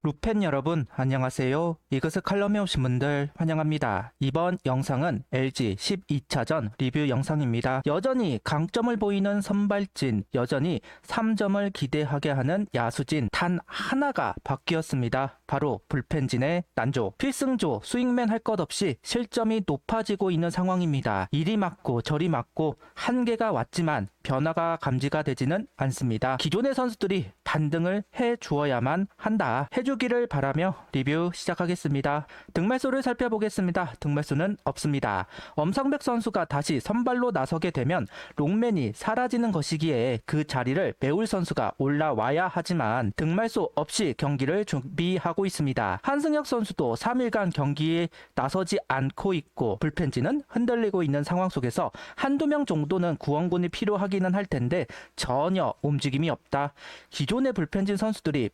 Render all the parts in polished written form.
루펜 여러분 안녕하세요. 이것을 칼럼에 오신 분들 환영합니다. 이번 영상은 LG 12차전 리뷰 영상입니다. 여전히 강점을 보이는 선발진, 여전히 3점을 기대하게 하는 야수진 단 하나가 바뀌었습니다. 바로 불펜진의 난조. 필승조, 스윙맨 할 것 없이 실점이 높아지고 있는 상황입니다. 이리 맞고 저리 맞고 한계가 왔지만 변화가 감지가 되지는 않습니다. 기존의 선수들이 반등을 해주어야만 한다. 해주기를 바라며 리뷰 시작하겠습니다. 등말수를 살펴보겠습니다. 등말수는 없습니다. 엄상백 선수가 다시 선발로 나서게 되면 롱맨이 사라지는 것이기에 그 자리를 메울 선수가 올라와야 하지만 등말수 없이 경기를 준비하고 있습니다. 한승혁 선수도 3일간 경기에 나서지 않고 있고 불펜진은 흔들리고 있는 상황 속에서 한두 명 정도는 구원군이 필요하기는 할 텐데 전혀 움직임이 없다. 기존의 불펜진 선수들이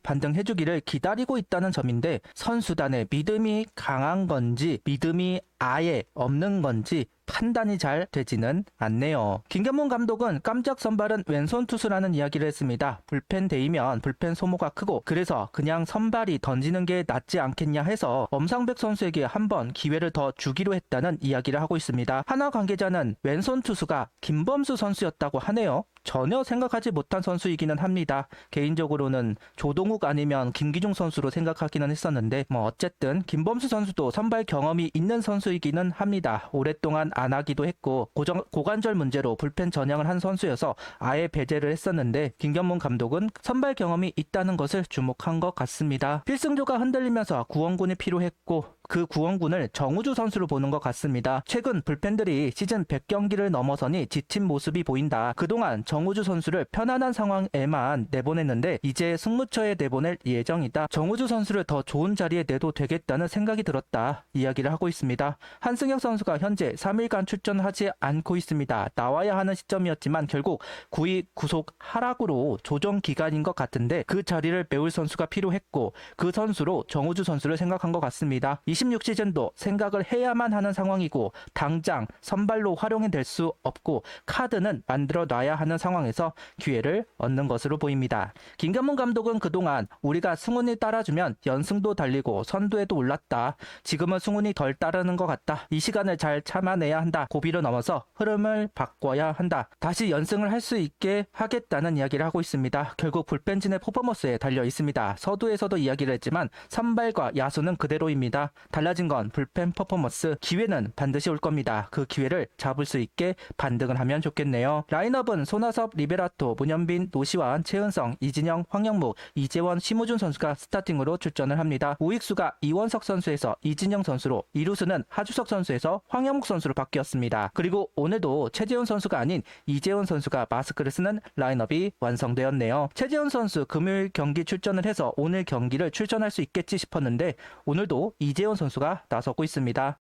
반등해주기를 기다리고 있다는 점인데 선수단의 믿음이 강한 건지 믿음이 아예 없는 건지 판단이 잘 되지는 않네요. 김경문 감독은 깜짝 선발은 왼손 투수라는 이야기를 했습니다. 불펜 데이면 불펜 소모가 크고 그래서 그냥 선발이 던지는 게 낫지 않겠냐 해서 엄상백 선수에게 한번 기회를 더 주기로 했다는 이야기를 하고 있습니다. 하나 관계자는 왼손 투수가 김범수 선수였다고 하네요. 전혀 생각하지 못한 선수이기는 합니다. 개인적으로는 조동욱 아니면 김기중 선수로 생각하기는 했었는데 어쨌든 김범수 선수도 선발 경험이 있는 선수이기는 합니다. 오랫동안 안 하기도 했고 고관절 문제로 불펜 전향을 한 선수여서 아예 배제를 했었는데 김경문 감독은 선발 경험이 있다는 것을 주목한 것 같습니다. 필승조가 흔들리면서 구원군이 필요했고 그 구원군을 정우주 선수로 보는 것 같습니다. 최근 불펜들이 시즌 100경기를 넘어서니 지친 모습이 보인다. 그동안 정우주 선수를 편안한 상황에만 내보냈는데 이제 승무처에 내보낼 예정이다. 정우주 선수를 더 좋은 자리에 내도 되겠다는 생각이 들었다. 이야기를 하고 있습니다. 한승혁 선수가 현재 3일간 출전하지 않고 있습니다. 나와야 하는 시점이었지만 결국 9위 구속 하락으로 조정 기간인 것 같은데 그 자리를 메울 선수가 필요했고 그 선수로 정우주 선수를 생각한 것 같습니다. 26시즌도 생각을 해야만 하는 상황이고 당장 선발로 활용해낼 수 없고 카드는 만들어 놔야 하는 상황에서 기회를 얻는 것으로 보입니다. 김경문 감독은 그동안 우리가 승훈이 따라주면 연승도 달리고 선두에도 올랐다. 지금은 승훈이 덜 따르는 것 같다. 이 시간을 잘 참아내야 한다. 고비를 넘어서 흐름을 바꿔야 한다. 다시 연승을 할 수 있게 하겠다는 이야기를 하고 있습니다. 결국 불펜진의 퍼포먼스에 달려 있습니다. 서두에서도 이야기를 했지만 선발과 야수는 그대로입니다. 달라진 건 불펜 퍼포먼스. 기회는 반드시 올 겁니다. 그 기회를 잡을 수 있게 반등을 하면 좋겠네요. 라인업은 손아섭, 리베라토, 문현빈, 노시환, 최은성, 이진영, 황영묵, 이재원, 심우준 선수가 스타팅으로 출전을 합니다. 우익수가 이원석 선수에서 이진영 선수로, 이루수는 하주석 선수에서 황영묵 선수로 바뀌었습니다. 그리고 오늘도 최재훈 선수가 아닌 이재원 선수가 마스크를 쓰는 라인업이 완성되었네요. 최재훈 선수 금요일 경기 출전을 해서 오늘 경기를 출전할 수 있겠지 싶었는데 오늘도 이재원 선수가 나서고 있습니다.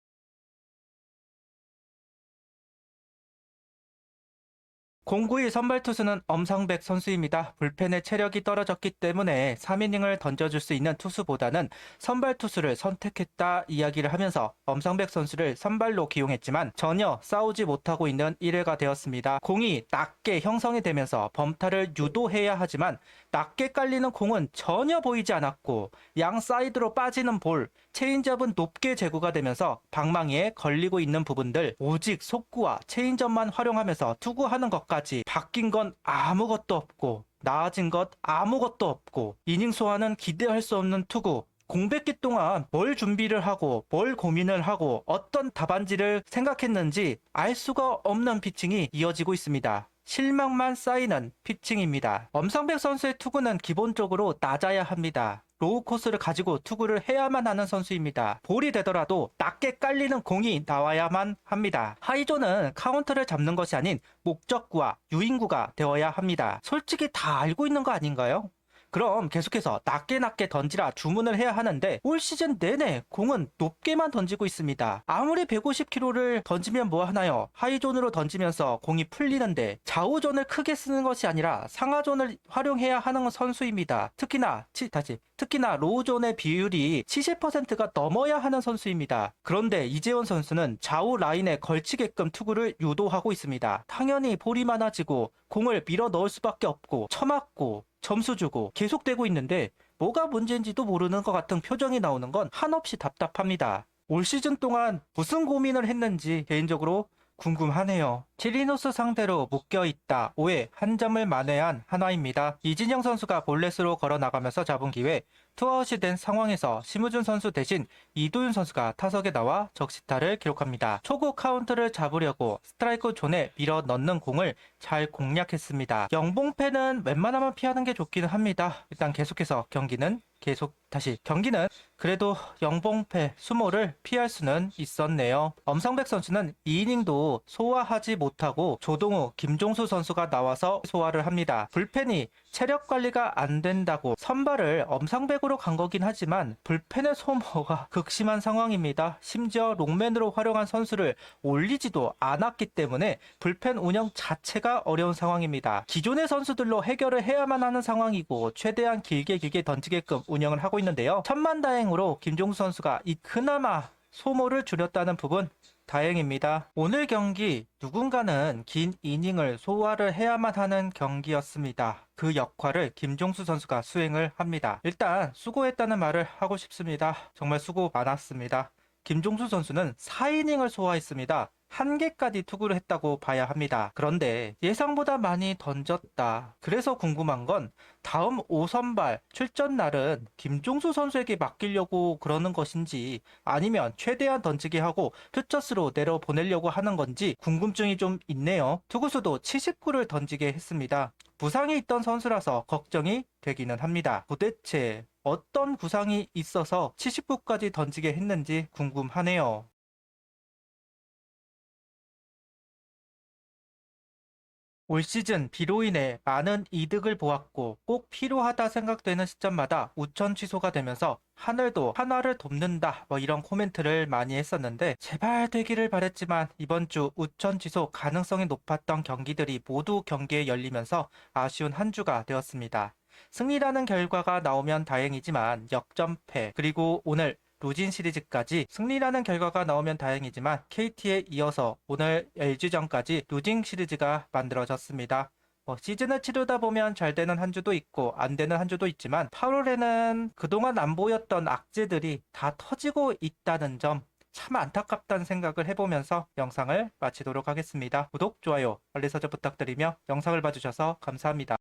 공구의 선발 투수는 엄상백 선수입니다. 불펜의 체력이 떨어졌기 때문에 3이닝을 던져줄 수 있는 투수보다는 선발 투수를 선택했다 이야기를 하면서 엄상백 선수를 선발로 기용했지만 전혀 싸우지 못하고 있는 1회가 되었습니다. 공이 낮게 형성이 되면서 범타를 유도해야 하지만 낮게 깔리는 공은 전혀 보이지 않았고 양 사이드로 빠지는 볼, 체인지업은 높게 제구가 되면서 방망이에 걸리고 있는 부분들 오직 속구와 체인지업만 활용하면서 투구하는 것까지 바뀐 건 아무것도 없고 나아진 것 아무것도 없고 이닝 소화는 기대할 수 없는 투구. 공백기 동안 뭘 준비를 하고 뭘 고민을 하고 어떤 답안지를 생각했는지 알 수가 없는 피칭이 이어지고 있습니다. 실망만 쌓이는 피칭입니다. 엄상백 선수의 투구는 기본적으로 낮아야 합니다. 로우 코스를 가지고 투구를 해야만 하는 선수입니다. 볼이 되더라도 낮게 깔리는 공이 나와야만 합니다. 하이존은 카운터를 잡는 것이 아닌 목적구와 유인구가 되어야 합니다. 솔직히 다 알고 있는 거 아닌가요? 그럼 계속해서 낮게 던지라 주문을 해야 하는데 올 시즌 내내 공은 높게만 던지고 있습니다. 아무리 150km를 던지면 뭐 하나요? 하이존으로 던지면서 공이 풀리는데 좌우존을 크게 쓰는 것이 아니라 상하존을 활용해야 하는 선수입니다. 특히나 로우존의 비율이 70%가 넘어야 하는 선수입니다. 그런데 이재원 선수는 좌우 라인에 걸치게끔 투구를 유도하고 있습니다. 당연히 볼이 많아지고 공을 밀어 넣을 수밖에 없고 처맞고 점수 주고 계속되고 있는데 뭐가 문제인지도 모르는 것 같은 표정이 나오는 건 한없이 답답합니다. 올 시즌 동안 무슨 고민을 했는지 개인적으로 궁금하네요. 치리노스 상대로 묶여있다 5회 한 점을 만회한 한화입니다. 이진영 선수가 볼넷으로 걸어나가면서 잡은 기회 투아웃이 된 상황에서 심우준 선수 대신 이도윤 선수가 타석에 나와 적시타를 기록합니다. 초구 카운트를 잡으려고 스트라이크 존에 밀어 넣는 공을 잘 공략했습니다. 영봉패는 웬만하면 피하는 게 좋기는 합니다. 일단 계속해서 경기는 그래도 영봉패 수모를 피할 수는 있었네요. 엄상백 선수는 2이닝도 소화하지 못하고 조동우, 김종수 선수가 나와서 소화를 합니다. 불펜이 체력 관리가 안 된다고 선발을 엄상백으로 간 거긴 하지만 불펜의 소모가 극심한 상황입니다. 심지어 롱맨으로 활용한 선수를 올리지도 않았기 때문에 불펜 운영 자체가 어려운 상황입니다. 기존의 선수들로 해결을 해야만 하는 상황이고 최대한 길게 던지게끔 운영을 하고 있는데요. 천만다행으로 김종수 선수가 그나마 소모를 줄였다는 부분 다행입니다. 오늘 경기 누군가는 긴 이닝을 소화를 해야만 하는 경기였습니다. 그 역할을 김종수 선수가 수행을 합니다. 일단 수고했다는 말을 하고 싶습니다. 정말 수고 많았습니다. 김종수 선수는 4이닝을 소화했습니다. 1개까지 투구를 했다고 봐야 합니다. 그런데 예상보다 많이 던졌다. 그래서 궁금한 건 다음 5선발 출전 날은 김종수 선수에게 맡기려고 그러는 것인지 아니면 최대한 던지게 하고 퓨처스로 내려보내려고 하는 건지 궁금증이 좀 있네요. 투구수도 79를 던지게 했습니다. 부상이 있던 선수라서 걱정이 되기는 합니다. 도대체 어떤 부상이 있어서 79까지 던지게 했는지 궁금하네요. 올 시즌 비로 인해 많은 이득을 보았고 꼭 필요하다 생각되는 시점마다 우천 취소가 되면서 하늘도 한화를 돕는다 이런 코멘트를 많이 했었는데 제발 되기를 바랬지만 이번 주 우천 취소 가능성이 높았던 경기들이 모두 경기에 열리면서 아쉬운 한 주가 되었습니다. 승리라는 결과가 나오면 다행이지만 역전패 그리고 오늘 루진 시리즈까지 승리라는 결과가 나오면 다행이지만 KT에 이어서 오늘 LG전까지 루진 시리즈가 만들어졌습니다. 시즌을 치르다 보면 잘 되는 한 주도 있고 안 되는 한 주도 있지만 8월에는 그동안 안 보였던 악재들이 다 터지고 있다는 점 참 안타깝다는 생각을 해보면서 영상을 마치도록 하겠습니다. 구독, 좋아요, 알림 설정 부탁드리며 영상을 봐주셔서 감사합니다.